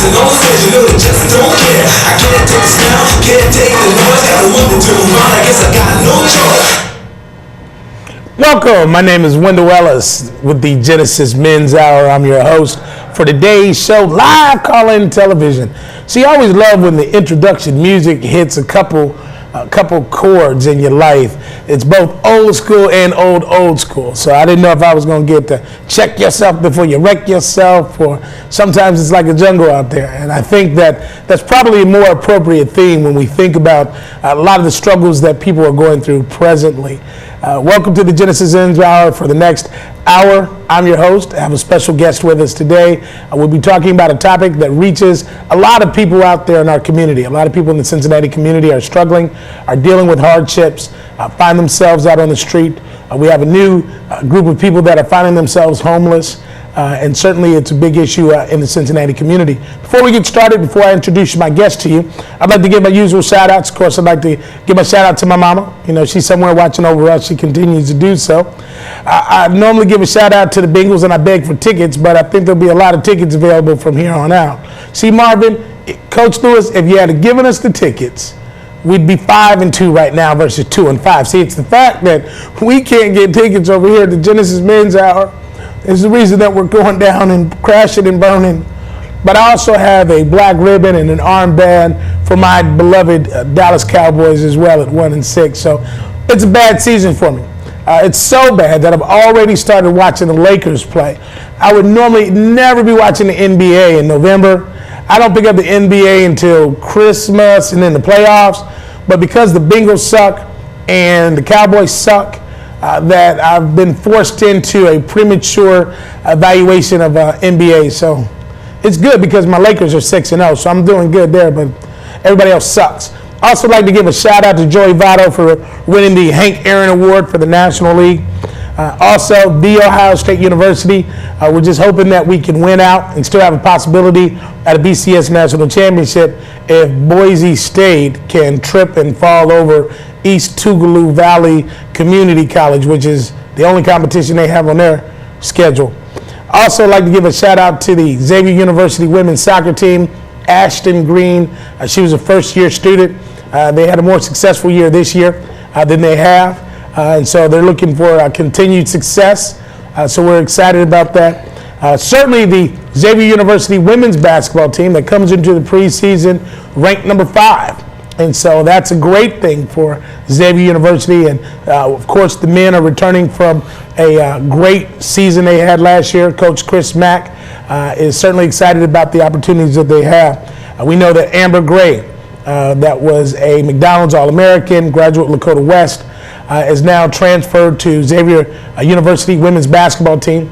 and on stage, you know they just don't care. I can't take the sound, can't take the noise. Got a woman to move on, I guess I got no choice. Welcome, my name is Wendell Ellis with the Genesis Men's Hour. I'm your host for today's show, live call-in television. So you always love when the introduction music hits a couple chords in your life. It's both old school and old school. So I didn't know if I was going to get to check yourself before you wreck yourself, or sometimes it's like a jungle out there. And I think that that's probably a more appropriate theme when we think about a lot of the struggles that people are going through presently. Welcome to the Genesis Men's Hour for the next hour. I'm your host. I have a special guest with us today. We'll be talking about a topic that reaches a lot of people out there in our community. A lot of people in the Cincinnati community are struggling, are dealing with hardships, find themselves out on the street. We have a new group of people that are finding themselves homeless. And certainly it's a big issue in the Cincinnati community. Before we get started, before I introduce my guest to you, I'd like to give my usual shout outs. Of course, I'd like to give a shout out to my mama. You know, she's somewhere watching over us. She continues to do so. I normally give a shout out to the Bengals and I beg for tickets, but I think there'll be a lot of tickets available from here on out. See, Marvin, Coach Lewis, if you had given us the tickets, we'd be 5-2 right now versus 2-5. See, it's the fact that we can't get tickets over here at the Genesis Men's Hour. It's the reason that we're going down and crashing and burning. But I also have a black ribbon and an armband for my beloved Dallas Cowboys as well at 1-6. So it's a bad season for me. It's so bad that I've already started watching the Lakers play. I would normally never be watching the NBA in November. I don't pick up the NBA until Christmas and then the playoffs. But because the Bengals suck and the Cowboys suck, that I've been forced into a premature evaluation of NBA. So it's good because my Lakers are 6-0, so I'm doing good there, but everybody else sucks. I also like to give a shout out to Joey Votto for winning the Hank Aaron Award for the National League. Also, The Ohio State University. We're just hoping that we can win out and still have a possibility at a BCS National Championship if Boise State can trip and fall over East Tougaloo Valley Community College, which is the only competition they have on their schedule. Also like to give a shout out to the Xavier University women's soccer team, Ashton Green. She was a first-year student. They had a more successful year this year than they have. And so they're looking for continued success. So we're excited about that. Certainly the Xavier University women's basketball team that comes into the preseason ranked number 5. And so that's a great thing for Xavier University. And of course, the men are returning from a great season they had last year. Coach Chris Mack is certainly excited about the opportunities that they have. We know that Amber Gray, that was a McDonald's All-American, graduate Lakota West, is now transferred to Xavier University women's basketball team.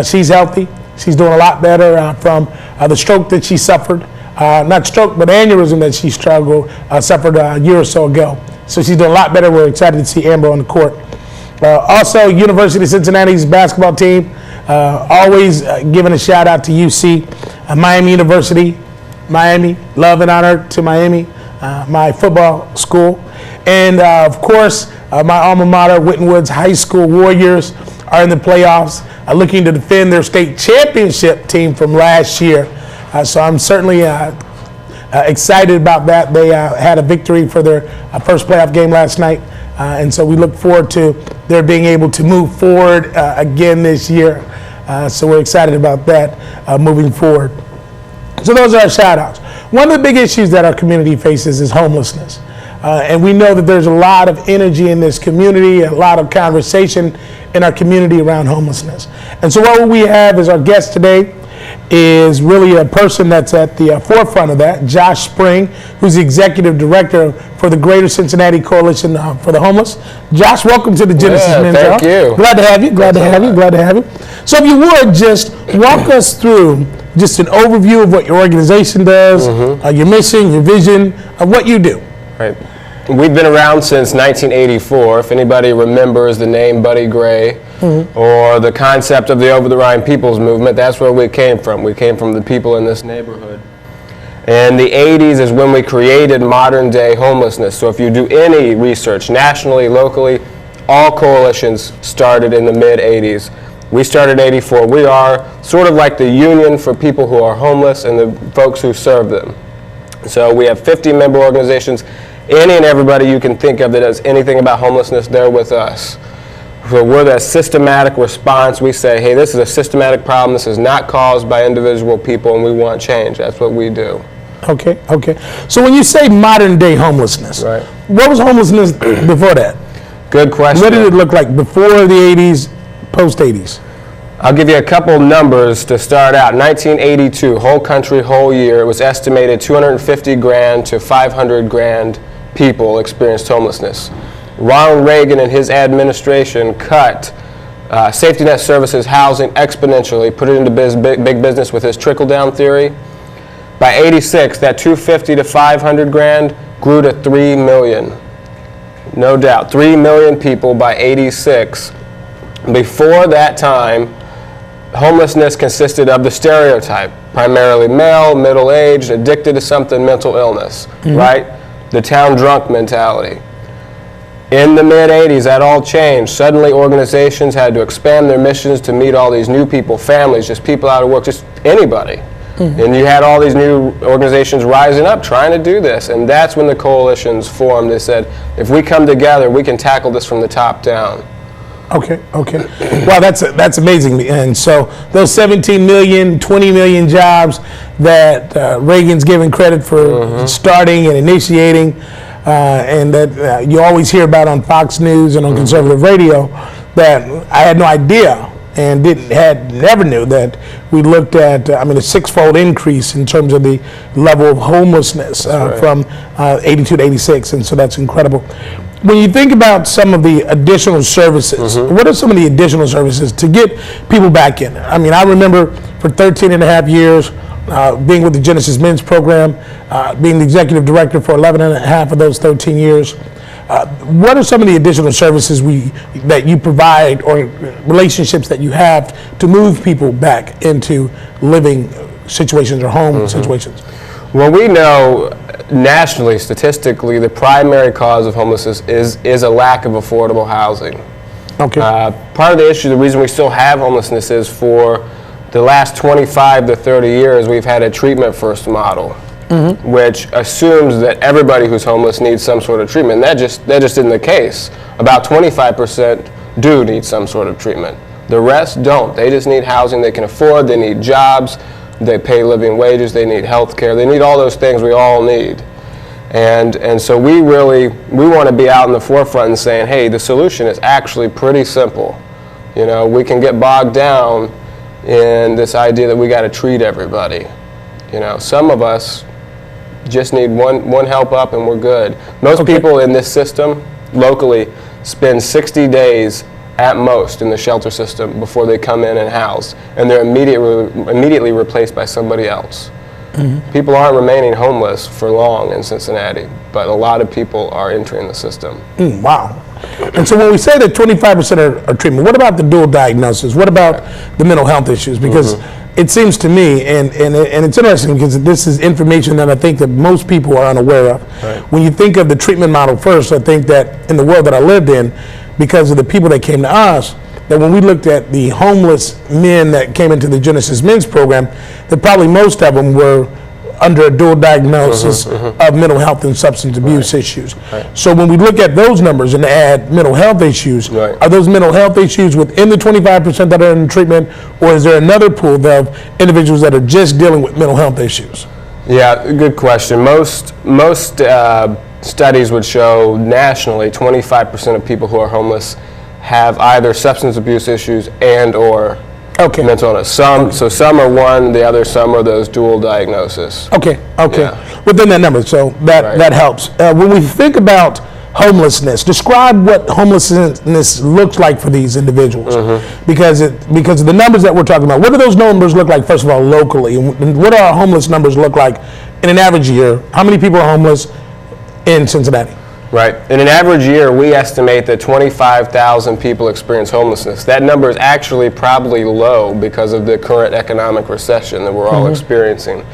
She's healthy. She's doing a lot better from the stroke that she suffered. Not stroke, but aneurysm that she suffered a year or so ago. So she's doing a lot better. We're excited to see Amber on the court. Also, University of Cincinnati's basketball team, always giving a shout out to UC, Miami University, Miami, love and honor to Miami, my football school. And of course, my alma mater, Whitten Woods High School Warriors, are in the playoffs, looking to defend their state championship team from last year. So I'm certainly excited about that. They had a victory for their first playoff game last night. And so we look forward to their being able to move forward again this year. So we're excited about that moving forward. So those are our shout outs. One of the big issues that our community faces is homelessness. And we know that there's a lot of energy in this community, a lot of conversation in our community around homelessness. And so what we have as our guest today is really a person that's at the forefront of that, Josh Spring, who's the executive director for the Greater Cincinnati Coalition for the Homeless. Josh, welcome to the Genesis Men's Hour. Thank you. Glad to have you. Glad to have you. So if you would just walk us through just an overview of what your organization does, your mission, your vision, of what you do. Right. We've been around since 1984. If anybody remembers the name Buddy Gray or the concept of the Over the Rhine People's Movement, that's where we came from. We came from the people in this neighborhood. And the 80s is when we created modern day homelessness. So if you do any research nationally, locally, all coalitions started in the mid 80s We started in '84. We are sort of like the union for people who are homeless and the folks who serve them. So we have 50 member organizations. Any and everybody you can think of that does anything about homelessness, they're with us. So we're the systematic response. We say, hey, this is a systematic problem. This is not caused by individual people, and we want change. That's what we do. Okay. So when you say modern day homelessness, Right. what was homelessness before that? Good question. What did it look like before the 80s, post 80s? I'll give you a couple numbers to start out. 1982, whole country, whole year, it was estimated 250 grand to 500 grand people experienced homelessness. Ronald Reagan and his administration cut safety net services housing exponentially, put it into big business with his trickle-down theory. By 86, that 250 to 500 grand grew to 3 million. No doubt, 3 million people by 86. Before that time, homelessness consisted of the stereotype, primarily male, middle-aged, addicted to something, mental illness, right? The town drunk mentality. In the mid-'80s, that all changed. Suddenly, organizations had to expand their missions to meet all these new people, families, just people out of work, just anybody. And you had all these new organizations rising up trying to do this. And that's when the coalitions formed. They said, if we come together, we can tackle this from the top down. Okay. Wow, that's amazing. And so those 17 million, 20 million jobs that Reagan's given credit for starting and initiating, and that you always hear about on Fox News and on conservative radio, that I had no idea and never knew that we looked at, a six-fold increase in terms of the level of homelessness from 82 to 86, and so that's incredible. When you think about some of the additional services, what are some of the additional services to get people back in? I remember for 13 and a half years being with the Genesis Men's Program, being the executive director for 11 and a half of those 13 years. What are some of the additional services that you provide or relationships that you have to move people back into living situations or home situations? Well, we know nationally, statistically, the primary cause of homelessness is a lack of affordable housing. Okay. Part of the issue, the reason we still have homelessness is for the last 25 to 30 years, we've had a treatment first model, which assumes that everybody who's homeless needs some sort of treatment. And that just isn't the case. About 25% do need some sort of treatment. The rest don't. They just need housing they can afford. They need jobs. They pay living wages. They need health care. They need all those things we all need. And so we want to be out in the forefront and saying, hey, the solution is actually pretty simple. You know, we can get bogged down in this idea that we got to treat everybody. You know, some of us just need one help up and we're good. Most people in this system locally spend 60 days at most in the shelter system before they come in and house, and they're immediately replaced by somebody else. People aren't remaining homeless for long in Cincinnati, but a lot of people are entering the system. Wow. And so when we say that 25% are treatment, what about the dual diagnosis? What about the mental health issues? Because it seems to me, and it's interesting because this is information that I think that most people are unaware of. Right. When you think of the treatment model first, I think that in the world that I lived in, because of the people that came to us, that when we looked at the homeless men that came into the Genesis Men's Program, that probably most of them were under a dual diagnosis of mental health and substance abuse issues. So when we look at those numbers and add mental health issues, are those mental health issues within the 25% that are in treatment, or is there another pool of individuals that are just dealing with mental health issues? Yeah, good question. Most studies would show nationally 25% of people who are homeless have either substance abuse issues and or mental illness. Some are one, the other some are those dual diagnoses. Yeah. Within that number, so that helps. When we think about homelessness, describe what homelessness looks like for these individuals, because of the numbers that we're talking about. What do those numbers look like, first of all, locally, and what do our homeless numbers look like in an average year? How many people are homeless in Cincinnati? Right. In an average year, we estimate that 25,000 people experience homelessness. That number is actually probably low because of the current economic recession that we're all experiencing.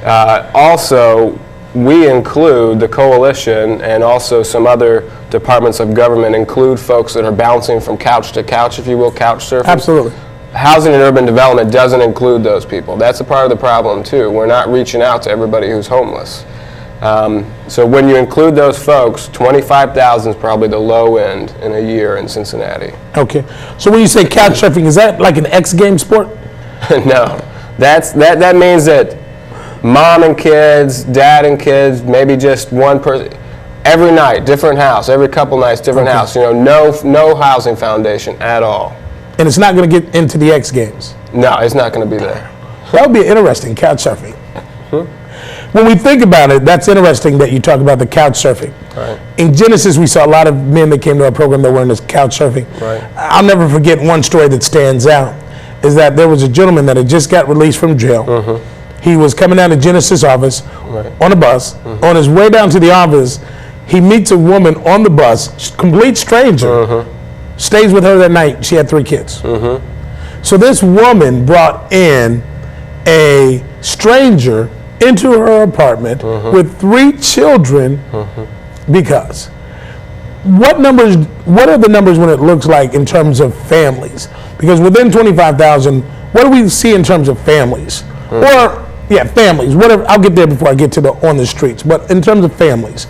Also, we include, the coalition and also some other departments of government include folks that are bouncing from couch to couch, if you will, couch surfing. Absolutely. Housing and urban development doesn't include those people. That's a part of the problem too. We're not reaching out to everybody who's homeless. So when you include those folks, 25,000 is probably the low end in a year in Cincinnati. Okay. So when you say couch surfing, is that like an X game sport? No. That means that mom and kids, dad and kids, maybe just one person, every night, different house, every couple nights, different house. You know, no housing foundation at all. And it's not going to get into the X Games? No, it's not going to be there. That would be interesting, couch surfing. When we think about it, that's interesting that you talk about the couch surfing. Right. In Genesis, we saw a lot of men that came to our program that were in this couch surfing. Right. I'll never forget one story that stands out, is that there was a gentleman that had just got released from jail. He was coming down to Genesis office on a bus. On his way down to the office, he meets a woman on the bus, complete stranger, stays with her that night. She had 3 kids. So this woman brought in a stranger into her apartment with 3 children because what are the numbers when it looks like in terms of families? Because within 25,000, what do we see in terms of families? Or, yeah, families, whatever. I'll get there before I get to the on the streets. But in terms of families,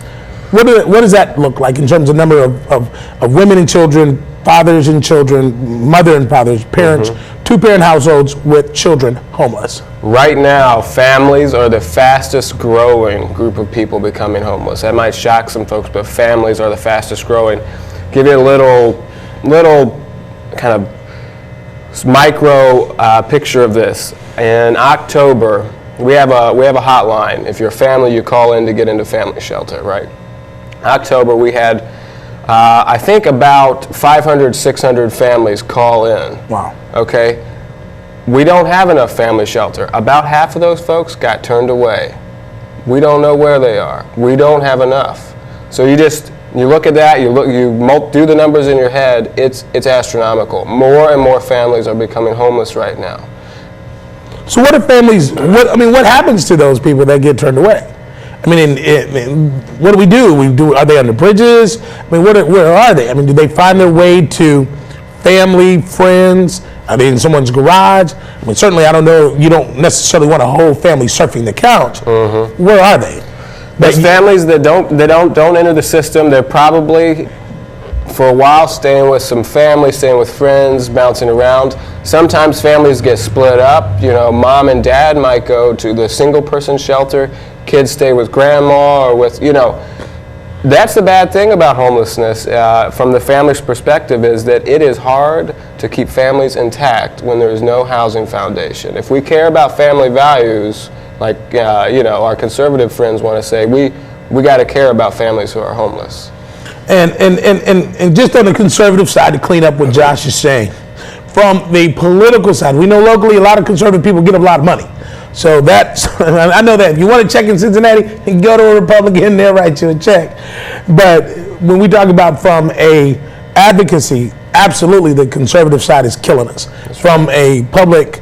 what does that look like in terms of number of women and children, fathers and children, mother and fathers, parents, 2-parent households with children homeless? Right now, families are the fastest growing group of people becoming homeless. That might shock some folks, but families are the fastest growing. Give you a little kind of micro picture of this. In October, we have a hotline. If you're a family, you call in to get into family shelter, right? October, we had I think about 500, 600 families call in. Wow. Okay. We don't have enough family shelter. About half of those folks got turned away. We don't know where they are. We don't have enough. So you look at that, you do the numbers in your head, it's astronomical. More and more families are becoming homeless right now. So what if families, what happens to those people that get turned away? I mean, what do we do? Are they under bridges? I mean, where are they? I mean, do they find their way to family, friends? Are they in someone's garage? I mean, certainly I don't know, you don't necessarily want a whole family surfing the couch. Where are they? There's families that don't enter the system. They're probably, for a while, staying with some family, staying with friends, bouncing around. Sometimes families get split up. You know, mom and dad might go to the single person shelter. Kids stay with grandma or with, that's the bad thing about homelessness from the family's perspective, is that it is hard to keep families intact when there is no housing foundation. If we care about family values, like our conservative friends want to say, we got to care about families who are homeless. And just on the conservative side, to clean up what Josh is saying, from the political side, we know locally a lot of conservative people get a lot of money. So I know that if you want to check in Cincinnati, you can go to a Republican, they'll write you a check. But when we talk about from a advocacy, absolutely the conservative side is killing us. From a public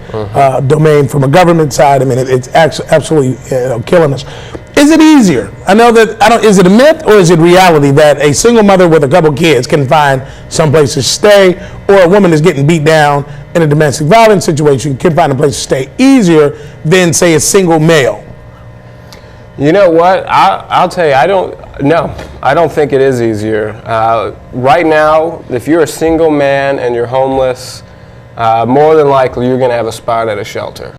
domain, from a government side, I mean, it's absolutely killing us. Is it easier? I know that, is it a myth or is it reality that a single mother with a couple kids can find someplace to stay, or a woman is getting beat down in a domestic violence situation can find a place to stay easier than, say, a single male? You know what? I'll tell you, I don't think it is easier. Right now, if you're a single man and you're homeless, more than likely you're going to have a spot at a shelter.